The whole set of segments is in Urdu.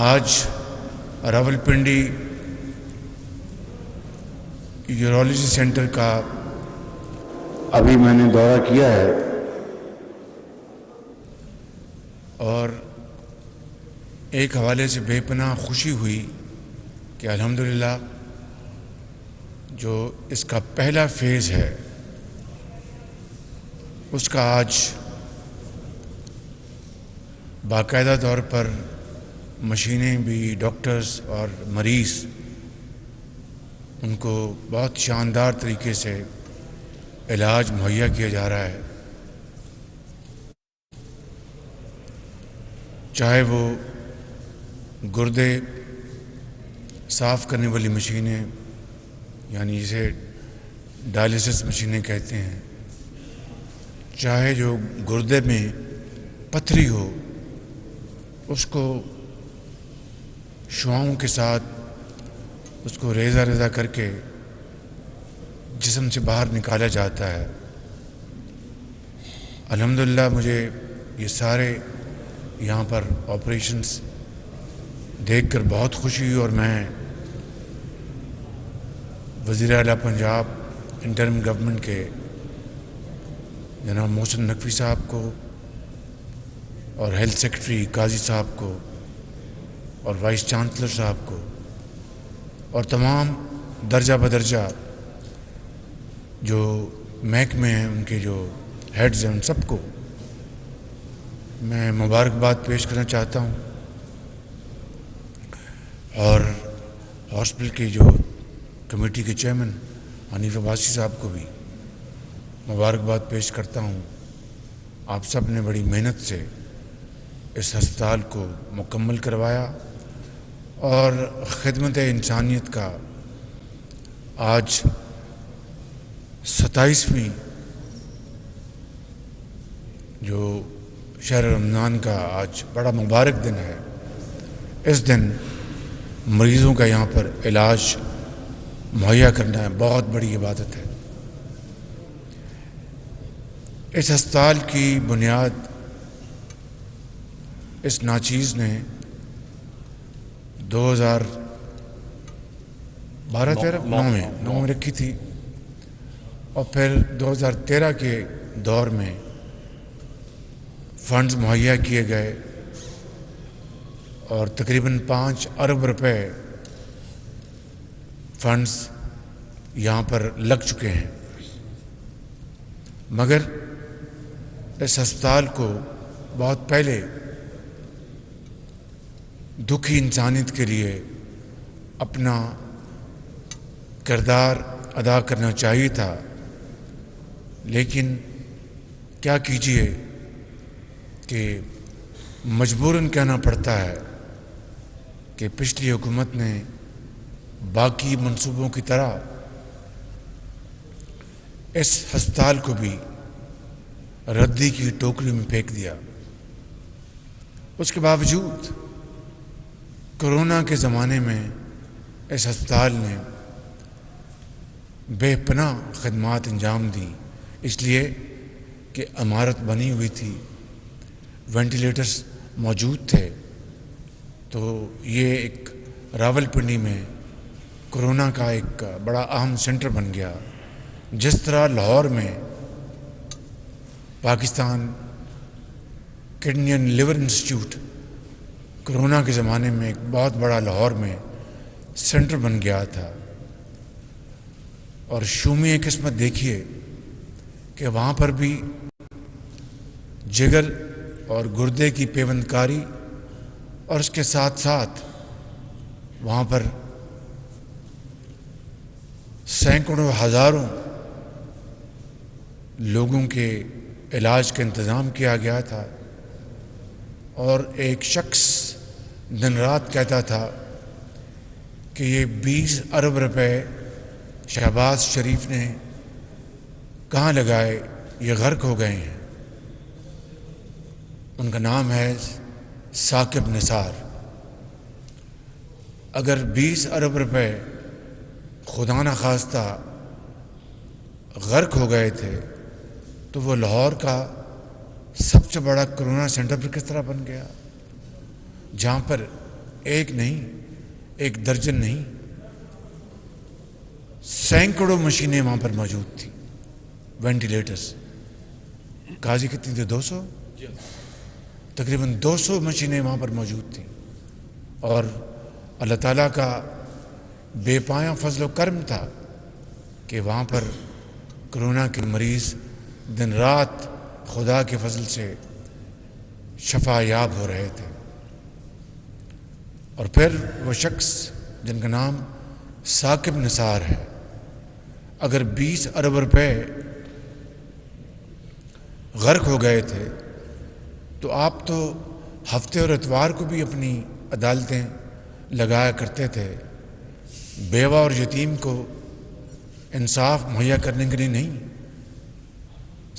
آج راولپنڈی یورولوجی سینٹر کا ابھی میں نے دورہ کیا ہے اور ایک حوالے سے بے پناہ خوشی ہوئی کہ الحمدللہ جو اس کا پہلا فیز ہے اس کا آج باقاعدہ طور پر مشینیں بھی، ڈاکٹرز اور مریض ان کو بہت شاندار طریقے سے علاج مہیا کیا جا رہا ہے، چاہے وہ گردے صاف کرنے والی مشینیں یعنی جسے ڈائلیسس مشینیں کہتے ہیں، چاہے جو گردے میں پتھری ہو اس کو شعاؤں کے ساتھ اس کو ریزہ ریزہ کر کے جسم سے باہر نکالا جاتا ہے۔ الحمدللہ مجھے یہ سارے یہاں پر آپریشنز دیکھ کر بہت خوشی ہوئی، اور میں وزیر اعلیٰ پنجاب انٹرم گورنمنٹ کے جناب محسن نقوی صاحب کو اور ہیلتھ سیکرٹری قاضی صاحب کو اور وائس چانسلر صاحب کو اور تمام درجہ بدرجہ جو محکمے ہیں ان کے جو ہیڈز ہیں ان سب کو میں مبارکباد پیش کرنا چاہتا ہوں، اور ہاسپٹل کی جو کمیٹی کے چیئرمین حنیف عباسی صاحب کو بھی مبارکباد پیش کرتا ہوں۔ آپ سب نے بڑی محنت سے اس ہسپتال کو مکمل کروایا اور خدمت انسانیت کا آج 27ویں جو شہر رمضان کا آج بڑا مبارک دن ہے۔ اس دن مریضوں کا یہاں پر علاج مہیا کرنا بہت بڑی عبادت ہے۔ اس ہسپتال کی بنیاد اس ناچیز نے 2012-13 میں رکھی تھی، اور پھر 2013 کے دور میں فنڈز مہیا کیے گئے اور تقریباً 5 ارب روپے فنڈز یہاں پر لگ چکے ہیں، مگر اس ہسپتال کو بہت پہلے دکھی انسانیت کے لیے اپنا کردار ادا کرنا چاہیے تھا، لیکن کیا کیجیے کہ مجبوراً کہنا پڑتا ہے کہ پچھلی حکومت نے باقی منصوبوں کی طرح اس ہسپتال کو بھی ردی کی ٹوکری میں پھینک دیا۔ اس کے باوجود کورونا کے زمانے میں اس ہسپتال نے بے پناہ خدمات انجام دیں، اس لیے کہ عمارت بنی ہوئی تھی، وینٹیلیٹرز موجود تھے، تو یہ ایک راولپنڈی میں کورونا کا ایک بڑا اہم سینٹر بن گیا۔ جس طرح لاہور میں Pakistan kidney and liver institute corona کے زمانے میں ایک بہت بڑا لاہور میں سینٹر بن گیا تھا، اور شومی قسمت دیکھیے کہ وہاں پر بھی جگر اور گردے کی پیوند کاری، اور اس کے ساتھ ساتھ وہاں پر سینکڑوں ہزاروں لوگوں کے علاج کا انتظام کیا گیا تھا، اور ایک شخص دن رات کہتا تھا کہ یہ 20 ارب روپے شہباز شریف نے کہاں لگائے، یہ غرق ہو گئے ہیں۔ ان کا نام ہے ثاقب نثار۔ اگر 20 ارب روپے خدا نخواستہ غرق ہو گئے تھے تو وہ لاہور کا سب سے بڑا کورونا سینٹر پر کس طرح بن گیا، جہاں پر ایک نہیں، ایک درجن نہیں، سینکڑوں مشینیں وہاں پر موجود تھیں، وینٹیلیٹرز. قاضی کتنی تھی؟ 200، تقریباً 200 مشینیں وہاں پر موجود تھیں. اور اللہ تعالیٰ کا بے پایاں فضل و کرم تھا کہ وہاں پر کرونا کے مریض دن رات خدا کے فضل سے شفا یاب ہو رہے تھے. اور پھر وہ شخص جن کا نام ثاقب نثار ہے، اگر 20 ارب روپے غرق ہو گئے تھے تو آپ تو ہفتے اور اتوار کو بھی اپنی عدالتیں لگایا کرتے تھے، بیوہ اور یتیم کو انصاف مہیا کرنے کے لیے نہیں،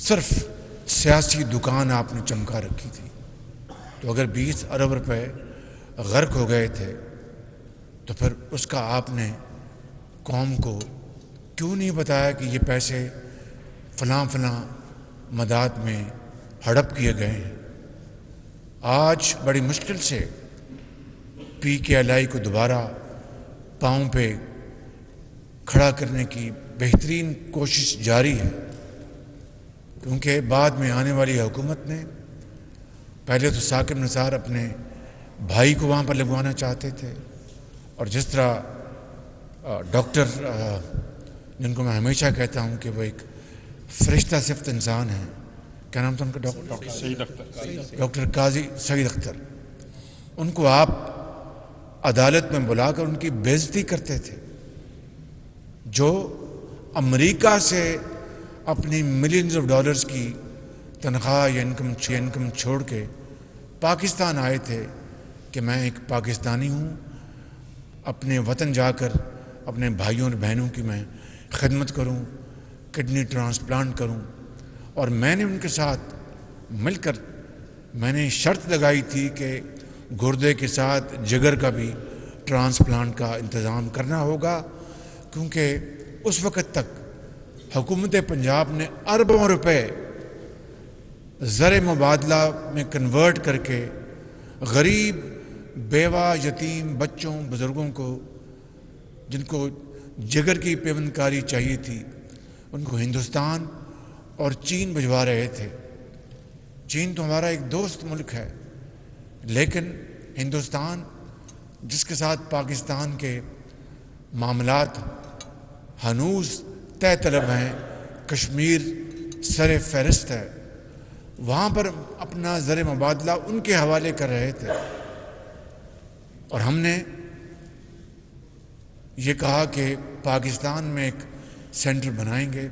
صرف سیاسی دکان آپ نے چمکا رکھی تھی. تو اگر 20 ارب روپے غرق ہو گئے تھے تو پھر اس کا آپ نے قوم کو کیوں نہیں بتایا کہ یہ پیسے فلاں فلاں مداد میں ہڑپ کیے گئے ہیں؟ آج بڑی مشکل سے PKLI کو دوبارہ پاؤں پہ کھڑا کرنے کی بہترین کوشش جاری ہے، کیونکہ بعد میں آنے والی حکومت نے پہلے تو ثاقب نثار اپنے بھائی کو وہاں پر لگوانا چاہتے تھے، اور جس طرح ڈاکٹر جن کو میں ہمیشہ کہتا ہوں کہ وہ ایک فرشتہ صفت انسان ہیں، کیا نام تھا ان کا؟ ڈاکٹر قاضی سعید اختر، ان کو آپ عدالت میں بلا کر ان کی بے عزتی کرتے تھے، جو امریکہ سے اپنی ملینز آف ڈالرز کی تنخواہ یا انکم چھوڑ کے پاکستان آئے تھے کہ میں ایک پاکستانی ہوں، اپنے وطن جا کر اپنے بھائیوں اور بہنوں کی میں خدمت کروں، کڈنی ٹرانسپلانٹ کروں. اور میں نے ان کے ساتھ مل کر میں نے شرط لگائی تھی کہ گردے کے ساتھ جگر کا بھی ٹرانسپلانٹ کا انتظام کرنا ہوگا، کیونکہ اس وقت تک حکومت پنجاب نے اربوں روپے زر مبادلہ میں کنورٹ کر کے غریب بیوہ یتیم بچوں بزرگوں کو جن کو جگر کی پیوندکاری چاہیے تھی ان کو ہندوستان اور چین بھجوا رہے تھے. چین تو ہمارا ایک دوست ملک ہے، لیکن ہندوستان جس کے ساتھ پاکستان کے معاملات ہنوز طے طلب ہیں، کشمیر سر فہرست ہے، وہاں پر اپنا زر مبادلہ ان کے حوالے کر رہے تھے. اور ہم نے یہ کہا کہ پاکستان میں ایک سینٹر بنائیں گے،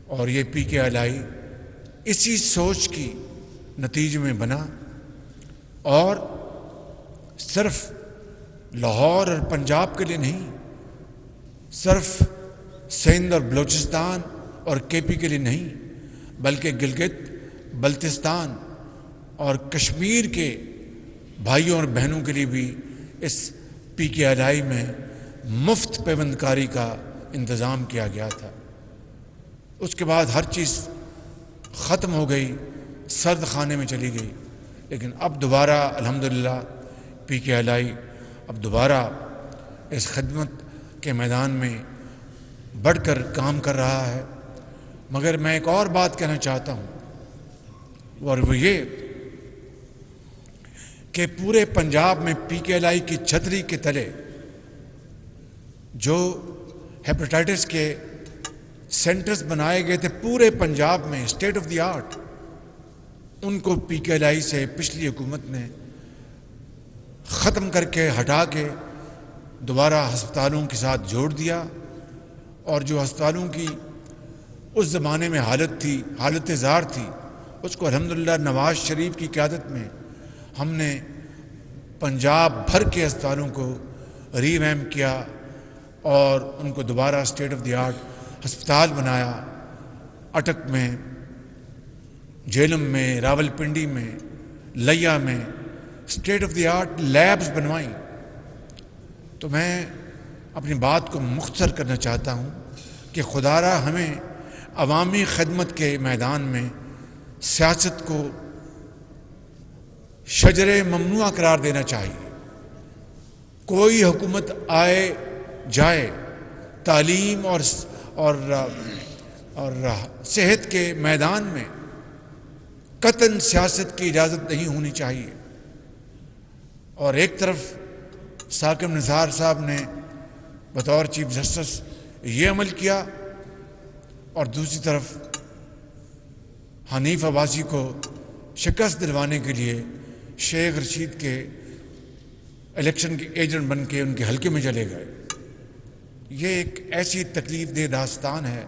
اور یہ PKLI اسی سوچ کی نتیجے میں بنا، اور صرف لاہور اور پنجاب کے لیے نہیں، صرف سندھ اور بلوچستان اور KP کے لیے نہیں، بلکہ گلگت بلتستان اور کشمیر کے بھائیوں اور بہنوں کے لیے بھی اس PKLI میں مفت پیوندکاری کا انتظام کیا گیا تھا. اس کے بعد ہر چیز ختم ہو گئی، سرد خانے میں چلی گئی، لیکن اب دوبارہ الحمدللہ PKLI اب دوبارہ اس خدمت کے میدان میں بڑھ کر کام کر رہا ہے. مگر میں ایک اور بات کہنا چاہتا ہوں، اور وہ یہ کہ پورے پنجاب میں PKLI کی چھتری کے تلے جو ہیپاٹائٹس کے سینٹرز بنائے گئے تھے پورے پنجاب میں اسٹیٹ آف دی آرٹ، ان کو PKLI سے پچھلی حکومت نے ختم کر کے ہٹا کے دوبارہ ہسپتالوں کے ساتھ جوڑ دیا. اور جو ہسپتالوں کی اس زمانے میں حالت زار تھی، اس کو الحمدللہ نواز شریف کی قیادت میں ہم نے پنجاب بھر کے ہسپتالوں کو ری ویمپ کیا اور ان کو دوبارہ اسٹیٹ آف دی آرٹ ہسپتال بنایا. اٹک میں، جہلم میں، راول پنڈی میں، لیا میں state of the art labs بنوائیں. تو میں اپنی بات کو مختصر کرنا چاہتا ہوں کہ خدا را ہمیں عوامی خدمت کے میدان میں سیاست کو شجر ممنوع قرار دینا چاہیے. کوئی حکومت آئے جائے تعلیم اور صحت کے میدان میں قطعاً سیاست کی اجازت نہیں ہونی چاہیے. اور ایک طرف ثاقب نثار صاحب نے بطور چیف جسٹس یہ عمل کیا اور دوسری طرف حنیف عباسی کو شکست دلوانے کے لیے شیخ رشید کے الیکشن کے ایجنٹ بن کے ان کے حلقے میں چلے گئے. یہ ایک ایسی تکلیف دہ داستان ہے،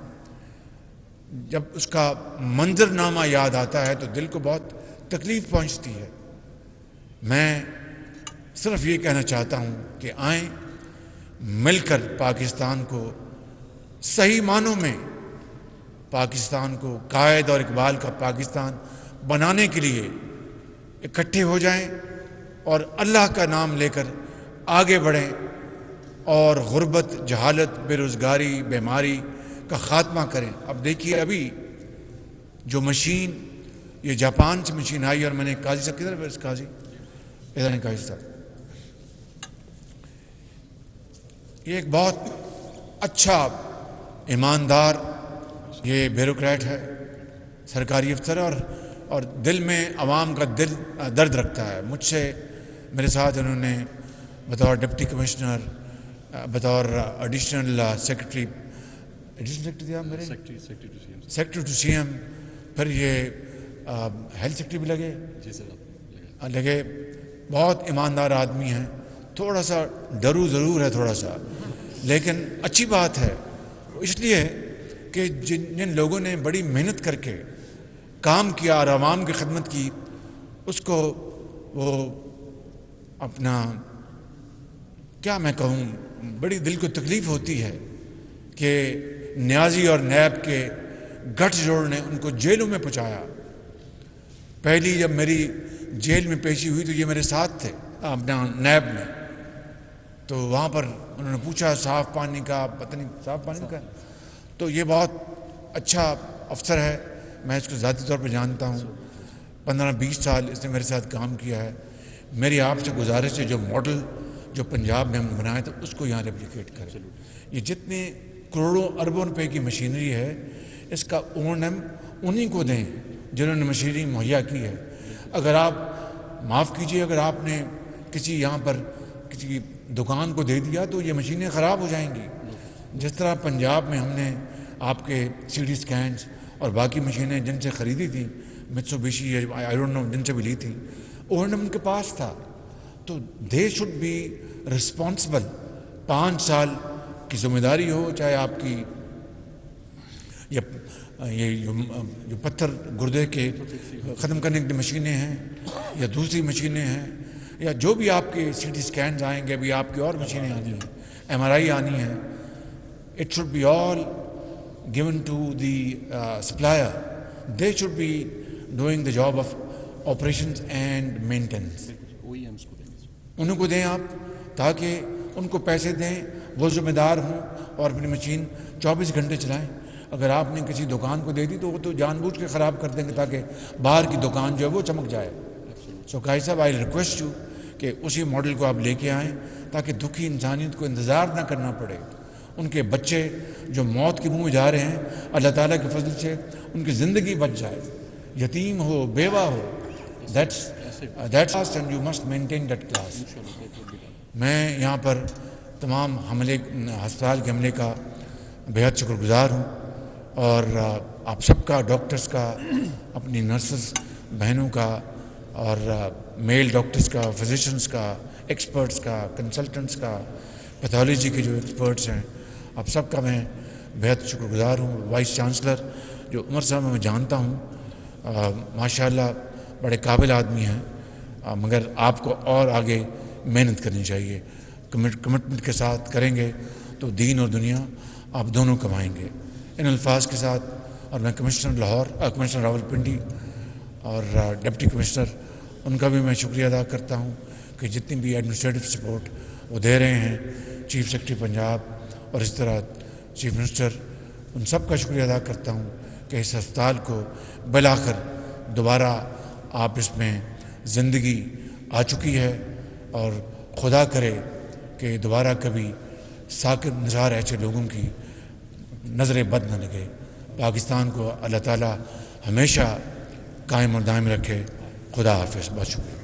جب اس کا منظرنامہ یاد آتا ہے تو دل کو بہت تکلیف پہنچتی ہے. میں صرف یہ کہنا چاہتا ہوں کہ آئیں مل کر پاکستان کو صحیح معنوں میں پاکستان کو قائد اور اقبال کا پاکستان بنانے کے لیے اکٹھے ہو جائیں اور اللہ کا نام لے کر آگے بڑھیں اور غربت، جہالت، بے روزگاری، بیماری کا خاتمہ کریں. اب دیکھیے ابھی جو مشین یہ جاپان سے مشین آئی، اور میں نے قاضی صاحب کدھر ہے؟ قاضی ادھر ہیں قاضی صاحب. یہ ایک بہت اچھا ایماندار یہ بیوروکریٹ ہے، سرکاری افسر، اور دل میں عوام کا درد رکھتا ہے. مجھ سے میرے ساتھ انہوں نے بطور ڈپٹی کمشنر، بطور additional secretary secretary to C M, پھر یہ ہیلتھ سیکرٹری بھی لگے. بہت ایماندار آدمی ہیں. تھوڑا سا ڈرو ضرور ہے تھوڑا سا، لیکن اچھی بات ہے اس لیے کہ جن لوگوں نے بڑی محنت کر کے کام کیا اور عوام کی خدمت کی، اس کو وہ اپنا کیا میں کہوں، بڑی دل کو تکلیف ہوتی ہے کہ نیازی اور نیب کے گٹھ جوڑ نے ان کو جیلوں میں پہنچایا. پہلی جب میری جیل میں پیشی ہوئی تو یہ میرے ساتھ تھے اپنا نیب میں، تو وہاں پر انہوں نے پوچھا صاف پانی کا، پتہ نہیں صاف پانی کا، تو یہ بہت اچھا افسر ہے، میں اس کو ذاتی طور پہ جانتا ہوں. 15-20 سال اس نے میرے ساتھ کام کیا ہے. میری آپ سے گزارش ہے جو ماڈل جو پنجاب میں ہم نے بنایا تھا اس کو یہاں ریپلیکیٹ کریں. یہ جتنے کروڑوں اربوں روپے کی مشینری ہے اس کا اونم انہی کو دیں جنہوں نے مشینری مہیا کی ہے. اگر آپ معاف کیجئے، اگر آپ نے کسی یہاں پر کسی دکان کو دے دیا تو یہ مشینیں خراب ہو جائیں گی. جس طرح پنجاب میں ہم نے آپ کے سی ٹی اسکینس اور باقی مشینیں جن سے خریدی تھیں، میٹسوبیشی آئی ڈونٹ نو جن سے بھی لی تھی، اونم ان کے پاس تھا، تو دے شوڈ بی رسپانسبل. 5 سال کی ذمہ داری ہو، چاہے آپ کی یہ جو پتھر گردے کے ختم کرنے کی مشینیں ہیں یا دوسری مشینیں ہیں یا جو بھی آپ کے سی ٹی اسکینز آئیں گے، ابھی آپ کی اور مشینیں آنی ہیں، ایم آر آئی آنی ہیں. It should be all given to the supplier. They should be doing the job of operations and maintenance. انہوں کو دیں آپ تاکہ ان کو پیسے دیں، وہ ذمہ دار ہوں اور اپنی مشین 24 گھنٹے چلائیں. اگر آپ نے کسی دکان کو دے دی تو وہ تو جان بوجھ کے خراب کر دیں گے تاکہ باہر کی دکان جو ہے وہ چمک جائے. سو قاضی صاحب آئی ریکویسٹ یو کہ اسی ماڈل کو آپ لے کے آئیں تاکہ دکھی انسانیت کو انتظار نہ کرنا پڑے. ان کے بچے جو موت کے منہ میں جا رہے ہیں، اللہ تعالیٰ کے فضل سے ان کی زندگی بچ جائے، یتیم ہو، بیوہ ہو. That's and you must maintain that class. میں یہاں پر تمام ہسپتال کے عملے کا بہت شکر گزار ہوں، اور آپ سب کا، ڈاکٹرز کا، اپنی نرسز بہنوں کا، اور میل ڈاکٹرز کا، فزیشنز کا، ایکسپرٹس کا، کنسلٹنٹس کا، پیتھولوجی کے جو ایکسپرٹس ہیں، آپ سب کا میں بہت شکر گزار ہوں. وائس چانسلر جو عمر صاحب میں جانتا ہوں، ماشاءاللہ بڑے قابل آدمی ہیں، مگر آپ کو اور آگے محنت کرنی چاہیے. کمٹمنٹ کے ساتھ کریں گے تو دین اور دنیا آپ دونوں کمائیں گے. ان الفاظ کے ساتھ، اور میں کمشنر لاہور، کمشنر راولپنڈی اور ڈپٹی کمشنر ان کا بھی میں شکریہ ادا کرتا ہوں کہ جتنی بھی ایڈمنسٹریٹو سپورٹ وہ دے رہے ہیں، چیف سیکرٹری پنجاب اور اس طرح چیف منسٹر، ان سب کا شکریہ ادا کرتا ہوں کہ اس ہسپتال کو بالآخر دوبارہ آپ اس میں زندگی آ چکی ہے، اور خدا کرے کہ دوبارہ کبھی ساکت نثار ایسے لوگوں کی نظر بد نہ لگے. پاکستان کو اللہ تعالیٰ ہمیشہ قائم اور دائم رکھے. خدا حافظ. بہت شکریہ.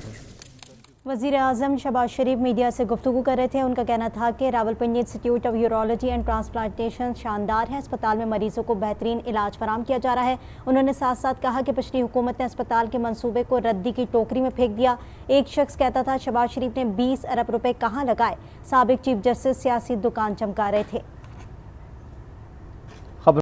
وزیر اعظم شہباز شریف میڈیا سے گفتگو کر رہے تھے. ان کا کہنا تھا کہ Rawalpindi institute of urology and transplantation شاندار ہے. اسپتال میں مریضوں کو بہترین علاج فراہم کیا جا رہا ہے. انہوں نے ساتھ ساتھ کہا کہ پچھلی حکومت نے اسپتال کے منصوبے کو ردی کی ٹوکری میں پھینک دیا. ایک شخص کہتا تھا شہباز شریف نے 20 ارب روپے کہاں لگائے. سابق چیف جسٹس سیاسی دکان چمکا رہے تھے.